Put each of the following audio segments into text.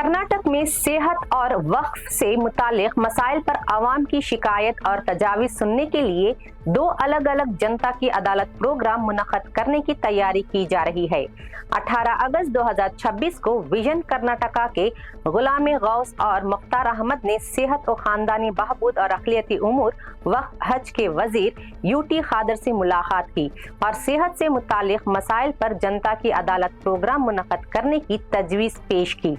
कर्नाटक में सेहत और वक्फ से मुतालिक मसाइल पर आवाम की शिकायत और तजावीज़ सुनने के लिए दो अलग अलग जनता की अदालत प्रोग्राम मुनक़्क़द करने की तैयारी की जा रही है। 18 अगस्त 2026 को विजन कर्नाटका के गुलाम गौस और मुख्तार अहमद ने सेहत और ख़ानदानी बहबूद और अक़लियती उमूर वक्फ हज के वज़ीर यूटी खादर से मुलाकात की और सेहत से मुतालिक मसाइल पर जनता की अदालत प्रोग्राम मुनक़्क़द करने की तजवीज़ पेश की।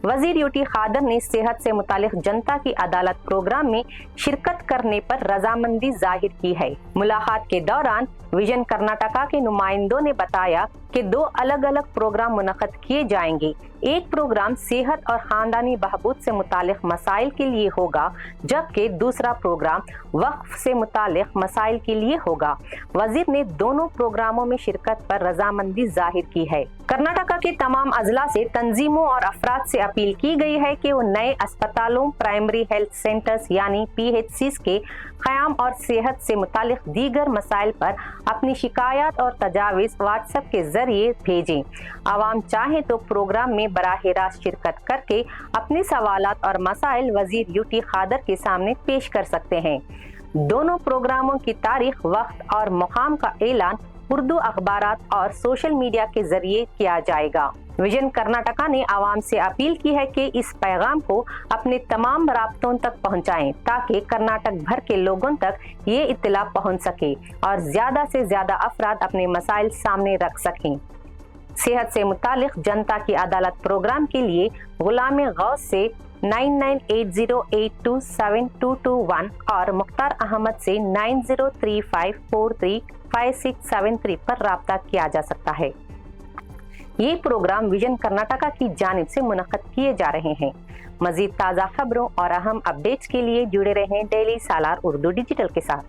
वज़ीर यूटी खादर ने सेहत से मुतालिक जनता की अदालत प्रोग्राम में शिरकत करने पर रजामंदी जाहिर की है। मुलाकात के दौरान विजन कर्नाटका के नुमाइंदों ने बताया कि दो अलग अलग प्रोग्राम मुनक़्क़द किए जाएंगे। एक प्रोग्राम सेहत और ख़ानदानी बहबूद से मुतालिक मसाइल के लिए होगा, जबकि दूसरा प्रोग्राम वक्फ से मुतालिक मसाइल के लिए होगा। वज़ीर ने दोनों प्रोग्रामों में शिरकत पर रजामंदी जाहिर की है। कर्नाटका के तमाम अजला से तंजीमों और अफराद से अपील की गई है कि वो नए अस्पतालों, प्राइमरी हेल्थ सेंटर्स यानी PHCs के क़याम और सेहत से मुतालिक दीगर मसाइल पर अपनी शिकायत और तजावीज़ व्हाट्सएप के जरिए भेजें। आवाम चाहे तो प्रोग्राम में बराह रास्त शिरकत करके अपने सवालात और मसाइल वज़ीर यूटी खादर के सामने पेश कर सकते हैं। दोनों प्रोग्रामों की तारीख, वक्त और मुकाम का ऐलान उर्दू अखबारात और सोशल मीडिया के जरिए किया जाएगा। विजन कर्नाटका ने आवाम से अपील की है कि इस पैगाम को अपने तमाम राब्तों तक पहुंचाएं ताकि कर्नाटक भर के लोगों तक ये इत्तला पहुंच सके और ज्यादा से ज्यादा अफराद अपने मसाइल सामने रख सकें। सेहत से मुतालिक जनता की अदालत प्रोग्राम के लिए गुलाम गौस से 9980827221 और मुख्तार अहमद से 9035435673 पर राब्ता किया जा सकता है। ये प्रोग्राम विजन कर्नाटका की जानिब से मुनक़्क़द किए जा रहे हैं। मज़ीद ताज़ा खबरों और अहम अपडेट्स के लिए जुड़े रहें डेली सालार उर्दू डिजिटल के साथ।